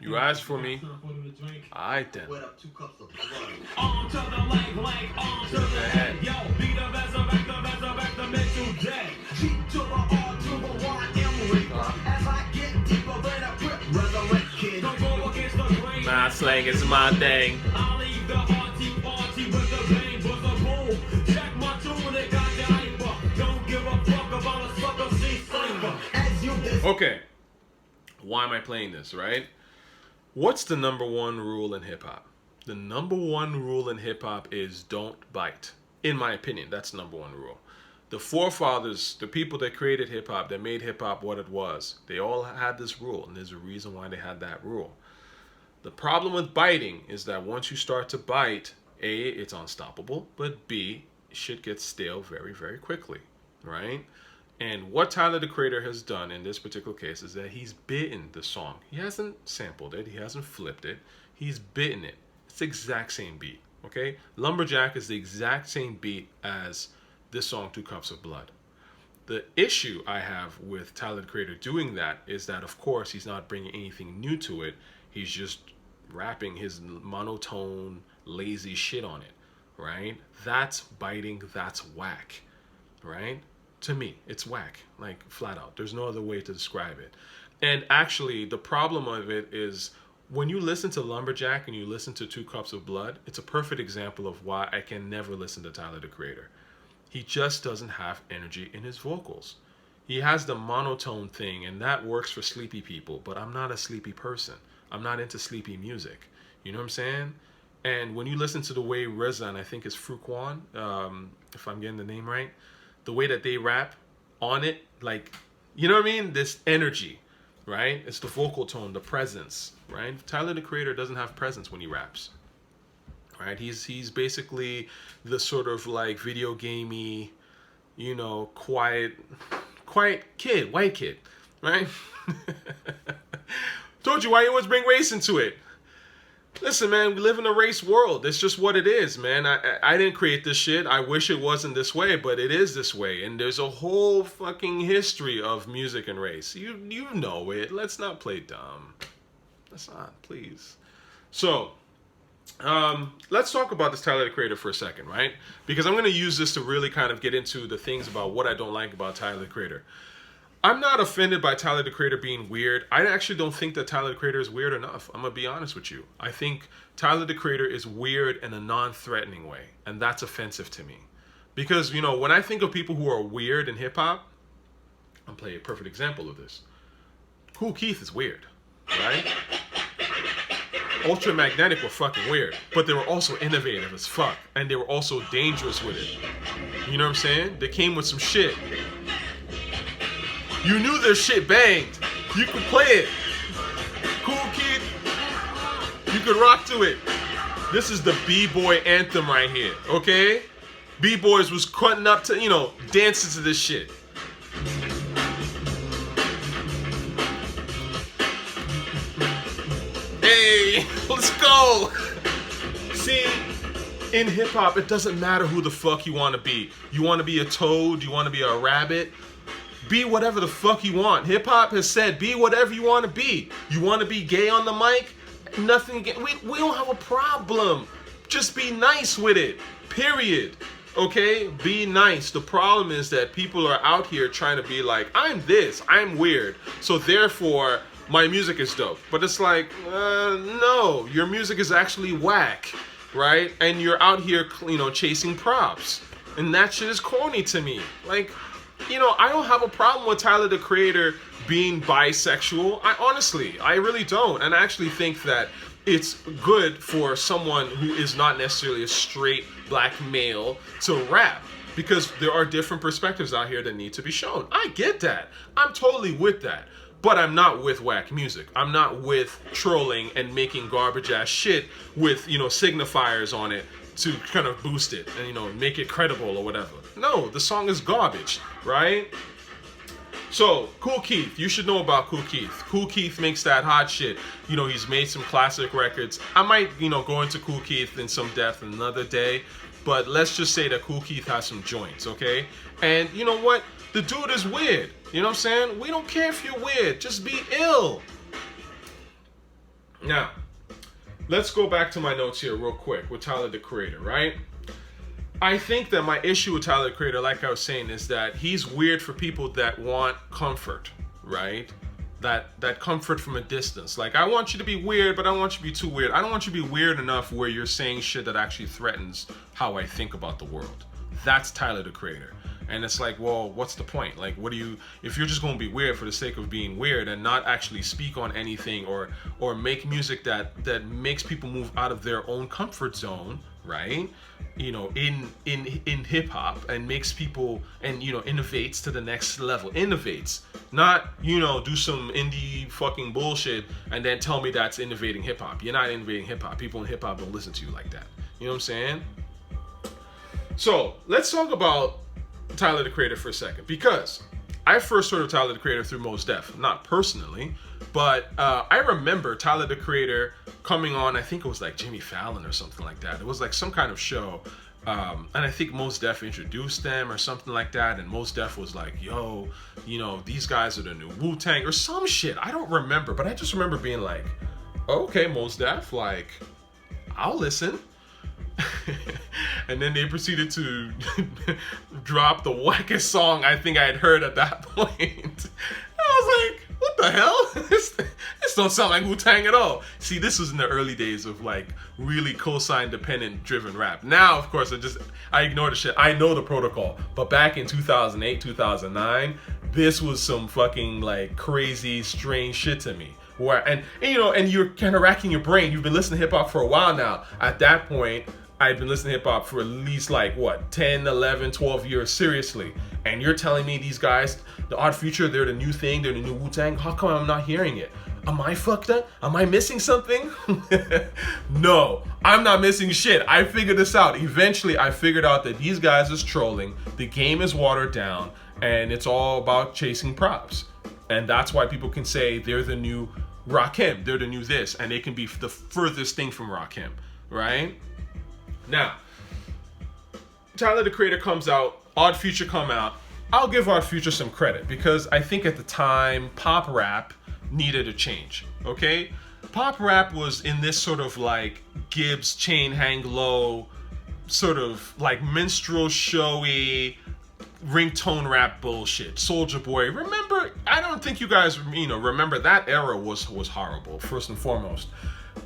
You asked for me. Alright then. Wet up 2 cups of blood. On to the leg, on to the head. Yo, be the resurrect the mental dead. G to the R to the Y, M reaper. As I get deeper than a grip, resurrect kid. Don't go against the grain. Nah, slang is my thing. I'll leave the artsy-fartsy with the bang, with the boom. Check my tune, they got the hyper. Don't give a fuck about a sucker, see flavor. As you Okay. Why am I playing this, right? What's the #1 rule in hip-hop? The #1 rule in hip-hop is don't bite. In my opinion, that's the #1 rule. The forefathers, the people that created hip-hop, that made hip-hop what it was, they all had this rule, and there's a reason why they had that rule. The problem with biting is that once you start to bite, A, it's unstoppable, but B, shit gets stale very, very quickly, right? And what Tyler, the Creator, has done in this particular case is that he's bitten the song. He hasn't sampled it. He hasn't flipped it. He's bitten it. It's the exact same beat, okay? Lumberjack is the exact same beat as this song, 2 Cups of Blood. The issue I have with Tyler, the Creator, doing that is that, of course, he's not bringing anything new to it. He's just rapping his monotone, lazy shit on it, right? That's biting. That's whack, right? To me, it's whack, like flat out. There's no other way to describe it. And actually, the problem of it is when you listen to Lumberjack and you listen to 2 Cups of Blood, it's a perfect example of why I can never listen to Tyler, the Creator. He just doesn't have energy in his vocals. He has the monotone thing, and that works for sleepy people, but I'm not a sleepy person. I'm not into sleepy music. You know what I'm saying? And when you listen to the way RZA, and I think it's Frukwan, if I'm getting the name right, the way that they rap on it, like, you know what I mean? This energy, right? It's the vocal tone, the presence, right? Tyler, the Creator, doesn't have presence when he raps, right? He's basically the sort of like video gamey, you know, quiet kid, white kid, right? Told you, why you always bring race into it? Listen, man, we live in a race world. It's just what it is, man. I didn't create this shit. I wish it wasn't this way, but it is this way. And there's a whole fucking history of music and race. You know it. Let's not play dumb. Let's not, please. So, let's talk about this Tyler, the Creator, for a second, right? Because I'm going to use this to really kind of get into the things about what I don't like about Tyler, the Creator. I'm not offended by Tyler, the Creator, being weird. I actually don't think that Tyler, the Creator, is weird enough. I'm going to be honest with you. I think Tyler, the Creator, is weird in a non-threatening way. And that's offensive to me. Because, you know, when I think of people who are weird in hip-hop, I'll play a perfect example of this. Kool Keith is weird, right? Ultramagnetic were fucking weird. But they were also innovative as fuck. And they were also dangerous with it. You know what I'm saying? They came with some shit. You knew their shit banged. You could play it. Kool Keith, you could rock to it. This is the B-boy anthem right here, okay? B-boys was cutting up to, you know, dancing to this shit. Hey, let's go. See, in hip-hop, it doesn't matter who the fuck you want to be. You want to be a toad? You want to be a rabbit? Be whatever the fuck you want. Hip-hop has said, be whatever you want to be. You want to be gay on the mic? Nothing. We don't have a problem. Just be nice with it. Period. Okay? Be nice. The problem is that people are out here trying to be like, I'm this. I'm weird. So therefore, my music is dope. But it's like, no. Your music is actually whack. Right? And you're out here, you know, chasing props. And that shit is corny to me. Like, you know, I don't have a problem with Tyler, the Creator, being bisexual. I really don't. And I actually think that it's good for someone who is not necessarily a straight black male to rap. Because there are different perspectives out here that need to be shown. I get that. I'm totally with that. But I'm not with whack music. I'm not with trolling and making garbage ass shit with, you know, signifiers on it to kind of boost it and, you know, make it credible or whatever. No, the song is garbage, right? So, Kool Keith, you should know about Kool Keith. Kool Keith makes that hot shit. You know, he's made some classic records. I might, you know, go into Kool Keith in some depth another day, but let's just say that Kool Keith has some joints, okay? And you know what? The dude is weird. You know what I'm saying? We don't care if you're weird. Just be ill. Now, let's go back to my notes here real quick with Tyler, the Creator, right? I think that my issue with Tyler, the Creator, like I was saying, is that he's weird for people that want comfort, right? That comfort from a distance. Like, I want you to be weird, but I don't want you to be too weird. I don't want you to be weird enough where you're saying shit that actually threatens how I think about the world. That's Tyler, the Creator. And it's like, well, what's the point? Like, what do you, if you're just going to be weird for the sake of being weird and not actually speak on anything or make music that makes people move out of their own comfort zone, right? You know, in hip hop, and makes people, and, you know, innovates to the next level. Innovates, not, you know, do some indie fucking bullshit and then tell me that's innovating hip hop. You're not innovating hip hop. People in hip hop don't listen to you like that. You know what I'm saying? So let's talk about Tyler, the Creator, for a second, because I first heard of Tyler, the Creator through Mos Def, not personally, but I remember Tyler, the Creator coming on, I think it was like Jimmy Fallon or something like that. It was like some kind of show, and I think Mos Def introduced them or something like that, and Mos Def was like, yo, you know, these guys are the new Wu-Tang or some shit. I don't remember, but I just remember being like, okay, Mos Def, like, I'll listen. And then they proceeded to drop the wackest song I think I had heard at that point. I was like, what the hell? This don't sound like Wu-Tang at all. See, this was in the early days of like really cosign dependent driven rap. Now, of course, I ignore the shit. I know the protocol. But back in 2008, 2009, this was some fucking like crazy, strange shit to me. Where, and you know, and you're kind of racking your brain. You've been listening to hip hop for a while now. At that point, I've been listening to hip hop for at least like what, 10, 11, 12 years seriously. And you're telling me these guys, the Odd Future, they're the new thing, they're the new Wu-Tang. How come I'm not hearing it? Am I fucked up? Am I missing something? No, I'm not missing shit. I figured this out. Eventually, I figured out that these guys is trolling. The game is watered down, and it's all about chasing props. And that's why people can say they're the new Rakim, they're the new this, and they can be the furthest thing from Rakim, right? Now, Tyler, the Creator comes out, Odd Future come out. I'll give Odd Future some credit because I think at the time, pop rap needed a change, okay? Pop rap was in this sort of like Gibbs chain hang low, sort of like minstrel showy, ringtone rap bullshit. Soulja Boy, remember, I don't think you guys, you know, remember that era was horrible, first and foremost.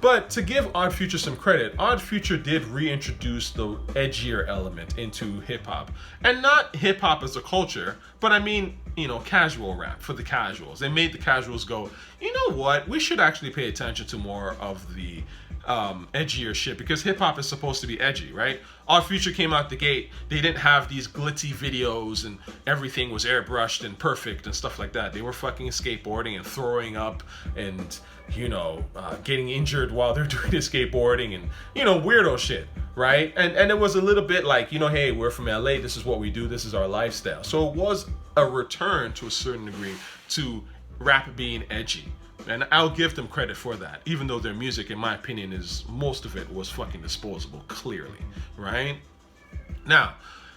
But to give Odd Future some credit, Odd Future did reintroduce the edgier element into hip-hop. And not hip-hop as a culture, but I mean, you know, casual rap for the casuals. They made the casuals go, you know what, we should actually pay attention to more of the edgier shit, because hip-hop is supposed to be edgy, right? Odd Future came out the gate, they didn't have these glitzy videos and everything was airbrushed and perfect and stuff like that. They were fucking skateboarding and throwing up and, you know, getting injured while they're doing the skateboarding and, you know, weirdo shit, right? And it was a little bit like, you know, hey, we're from LA, this is what we do, this is our lifestyle. So it was a return to a certain degree to rap being edgy. And I'll give them credit for that, even though their music, in my opinion, is most of it was fucking disposable, clearly, right? Now,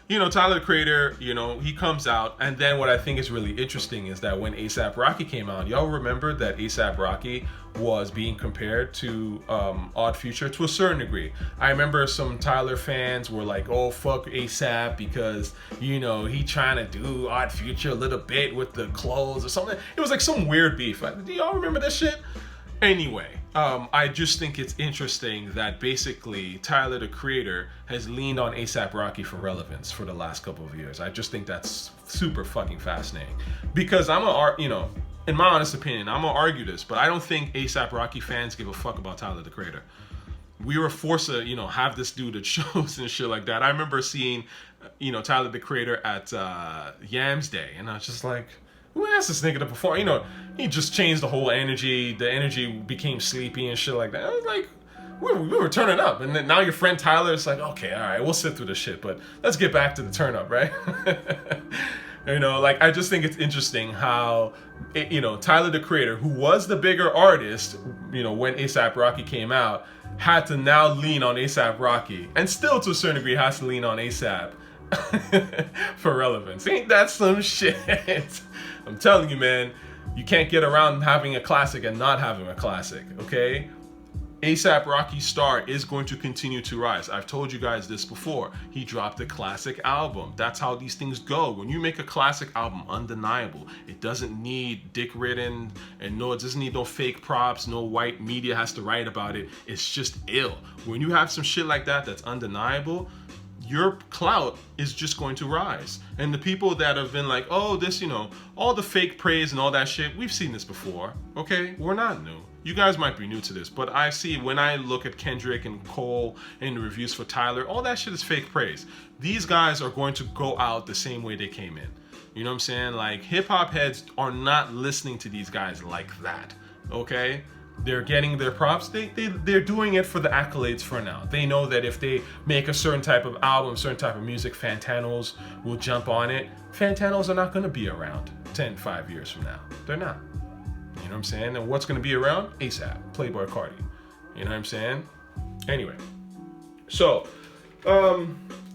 you know, Tyler, the Creator, you know, he comes out, and then what I think is really interesting is that when A$AP Rocky came out, y'all remember that A$AP Rocky was being compared to Odd Future to a certain degree. I remember some Tyler fans were like, oh, fuck A$AP because, you know, he trying to do Odd Future a little bit with the clothes or something. It was like some weird beef. Do y'all remember this shit? Anyway, I just think it's interesting that basically Tyler, the Creator, has leaned on A$AP Rocky for relevance for the last couple of years. I just think that's super fucking fascinating. Because you know, in my honest opinion, I'm gonna argue this, but I don't think A$AP Rocky fans give a fuck about Tyler, the Creator. We were forced to, you know, have this dude at shows and shit like that. I remember seeing, you know, Tyler, the Creator at Yams Day, and I was just like, who asked this nigga to perform? You know, he just changed the whole energy. The energy became sleepy and shit like that. I was like, we were turning up. And then now your friend Tyler is like, okay, all right, we'll sit through this shit, but let's get back to the turn up, right? You know, like, I just think it's interesting how, you know, Tyler, the Creator, who was the bigger artist, you know, when A$AP Rocky came out, had to now lean on A$AP Rocky, and still to a certain degree has to lean on A$AP for relevance. Ain't that some shit? I'm telling you, man, you can't get around having a classic and not having a classic, okay? A$AP Rocky's star is going to continue to rise. I've told you guys this before. He dropped a classic album. That's how these things go. When you make a classic album, undeniable. It doesn't need dick ridden, and no, it doesn't need no fake props. No white media has to write about it. It's just ill. When you have some shit like that that's undeniable, your clout is just going to rise. And the people that have been like, oh, this, you know, all the fake praise and all that shit, we've seen this before, okay? We're not new. You guys might be new to this, but I see when I look at Kendrick and Cole and the reviews for Tyler, all that shit is fake praise. These guys are going to go out the same way they came in. You know what I'm saying? Like, hip-hop heads are not listening to these guys like that, okay? They're getting their props. They're doing it for the accolades for now. They know that if they make a certain type of album, certain type of music, Fantanos will jump on it. Fantanos are not going to be around 5 years from now. They're not. You know what I'm saying? And what's going to be around? A$AP, PLAYBOI, CARTI. You know what I'm saying? Anyway, so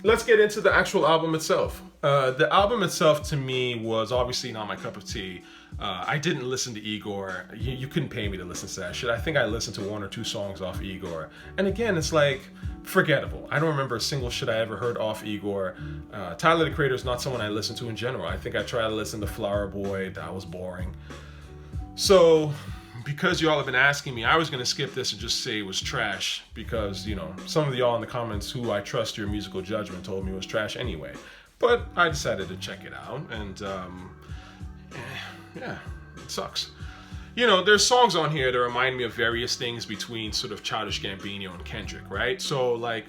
let's get into the actual album itself. The album itself to me was obviously not my cup of tea. I didn't listen to Igor. You couldn't pay me to listen to that shit. I think I listened to 1 or 2 songs off Igor. And again, it's like forgettable. I don't remember a single shit I ever heard off Igor. Tyler, the Creator, is not someone I listen to in general. I think I tried to listen to Flower Boy. That was boring. So, because y'all have been asking me, I was going to skip this and just say it was trash because, you know, some of y'all in the comments who I trust your musical judgment told me it was trash anyway. But I decided to check it out, and yeah, it sucks. You know, there's songs on here that remind me of various things between sort of Childish Gambino and Kendrick, right? So, like,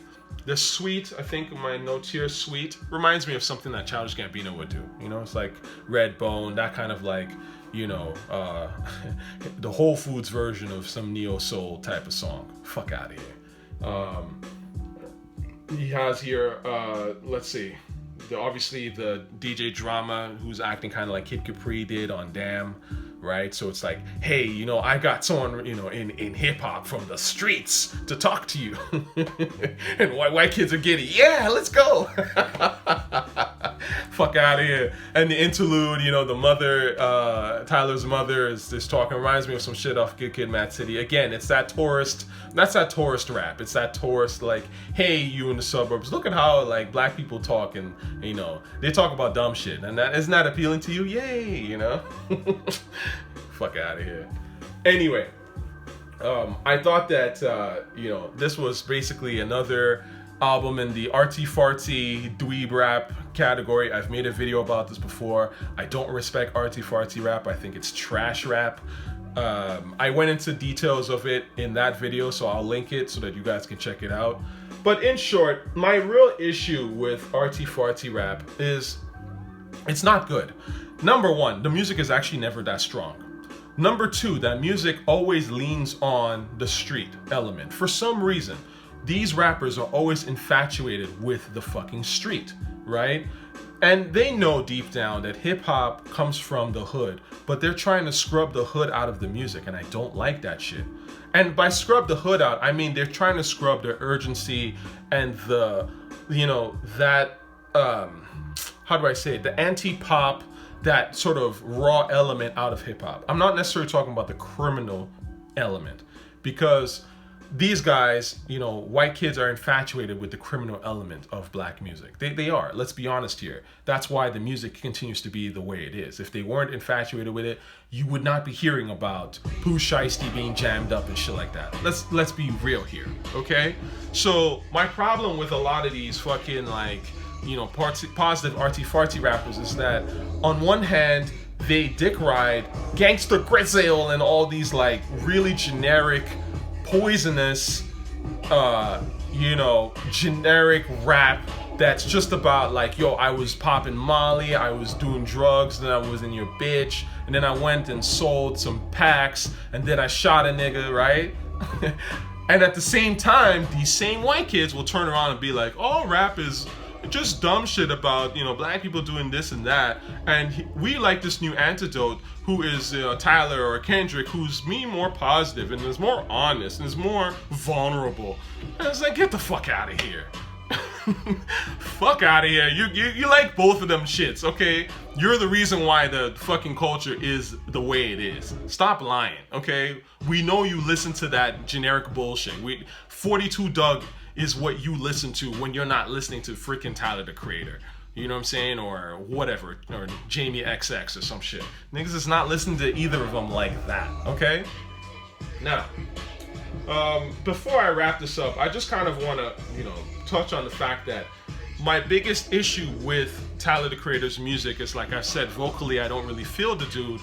the Sweet, I think my notes here, Sweet, reminds me of something that Childish Gambino would do. You know, it's like Redbone, that kind of like, you know, the Whole Foods version of some neo-soul type of song. Fuck out of here. He has here, let's see, obviously the DJ Drama, who's acting kind of like Kid Capri did on Damn, right? So it's like, hey, you know, I got someone, you know, in hip-hop from the streets to talk to you. And white kids are giddy. Yeah, let's go. Fuck out of here. And the interlude, you know, the mother, Tyler's mother is talking, reminds me of some shit off Good Kid, Mad City. Again, it's that tourist, that's that tourist rap. It's that tourist, like, hey, you in the suburbs, look at how, like, black people talk, and, you know, they talk about dumb shit. And that isn't that appealing to you? Yay, you know? Fuck out of here. Anyway, I thought that, you know, this was basically another album in the artsy-fartsy dweeb rap category. I've made a video about this before. I don't respect artsy-fartsy rap. I think it's trash rap. I went into details of it in that video, so I'll link it so that you guys can check it out. But in short, my real issue with artsy-fartsy rap is it's not good. Number one, the music is actually never that strong. Number two, that music always leans on the street element. For some reason, these rappers are always infatuated with the fucking street, right? And they know deep down that hip-hop comes from the hood, but they're trying to scrub the hood out of the music, and I don't like that shit. And by scrub the hood out, I mean they're trying to scrub the urgency and the, you know, that, how do I say it, the anti-pop, that sort of raw element out of hip-hop. I'm not necessarily talking about the criminal element, because these guys, you know, white kids are infatuated with the criminal element of black music. They are, let's be honest here. That's why the music continues to be the way it is. If they weren't infatuated with it, you would not be hearing about Pooh Shiesty being jammed up and shit like that. Let's be real here, okay? So my problem with a lot of these fucking, like, you know, positive artsy-fartsy rappers is that on one hand, they dick ride Gangsta Grizzle and all these like really generic, poisonous, you know, generic rap that's just about like, yo, I was popping Molly, I was doing drugs, then I was in your bitch, and then I went and sold some packs, and then I shot a nigga, right? And at the same time, these same white kids will turn around and be like, oh, rap is just dumb shit about, you know, black people doing this and that, and we like this new antidote who is Tyler or Kendrick, who's more positive and is more honest and is more vulnerable. And it's like, get the fuck out of here. Fuck out of here. You like both of them shits, okay? You're the reason why the fucking culture is the way it is. Stop lying, okay? We know you listen to that generic bullshit. 42 Doug is what you listen to when you're not listening to freaking Tyler the Creator. You know what I'm saying? Or whatever. Or Jamie XX or some shit. Niggas is not listening to either of them like that, okay? Now, before I wrap this up, I just kind of want to, touch on the fact that my biggest issue with Tyler the Creator's music is, like I said, vocally I don't really feel the dude.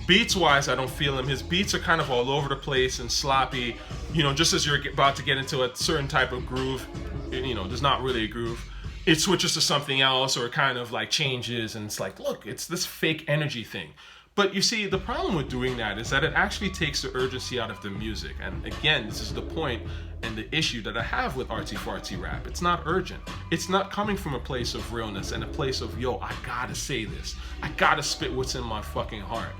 Beats-wise, I don't feel him. His beats are kind of all over the place and sloppy. Just as you're about to get into a certain type of groove, there's not really a groove. It switches to something else or kind of like changes, and it's like, look, it's this fake energy thing. But you see, the problem with doing that is that it actually takes the urgency out of the music. And again, this is the point and the issue that I have with artsy-fartsy rap. It's not urgent. It's not coming from a place of realness and a place of, yo, I gotta say this. I gotta spit what's in my fucking heart.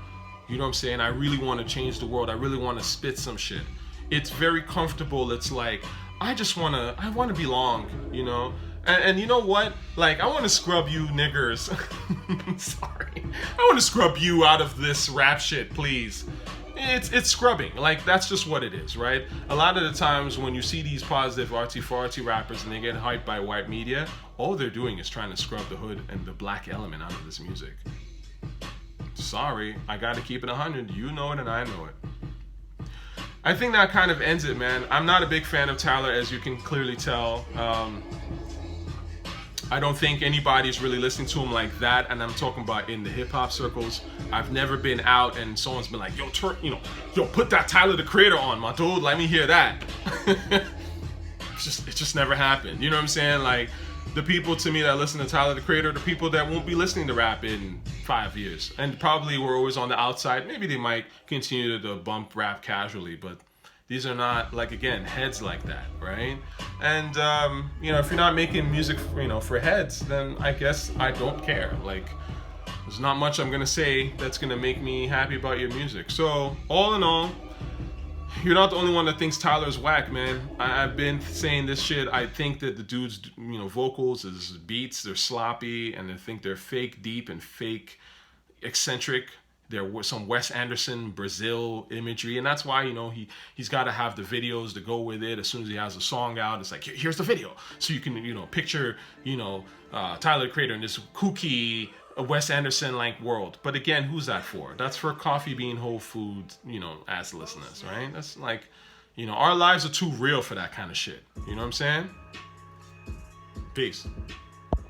You know what I'm saying? I really want to change the world. I really want to spit some shit. It's very comfortable. It's like, I want to belong, And you know what? Like, I want to scrub you niggers. Sorry. I want to scrub you out of this rap shit, please. It's scrubbing. Like, that's just what it is, right? A lot of the times when you see these positive artsy-fartsy rappers and they get hyped by white media, all they're doing is trying to scrub the hood and the black element out of this music. Sorry, I gotta keep it 100. You know it and I know it. I think that kind of ends it, man. I'm not a big fan of Tyler, as you can clearly tell. I don't think anybody's really listening to him like that, and I'm talking about in the hip-hop circles. I've never been out and someone's been like, yo, put that Tyler the Creator on, my dude, let me hear that. It just never happened. You know what I'm saying? Like, the people to me that listen to Tyler the Creator are the people that won't be listening to rap in 5 years, and probably were always on the outside. Maybe they might continue to bump rap casually, but these are not, like, again, heads like that, right? And, if you're not making music, for heads, then I guess I don't care. Like, there's not much I'm going to say that's going to make me happy about your music. So, all in all, you're not the only one that thinks Tyler's whack, man. I've been saying this shit. I think that the dude's, vocals, his beats, they're sloppy, and I think they're fake deep and fake eccentric. There was some Wes Anderson, Brazil imagery, and that's why, he's got to have the videos to go with it. As soon as he has a song out, it's like, here's the video. So you can, picture, Tyler the Creator in this kooky Wes Anderson-like world. But again, who's that for? That's for Coffee Bean Whole Foods, as listeners, right? That's like, our lives are too real for that kind of shit. You know what I'm saying? Peace.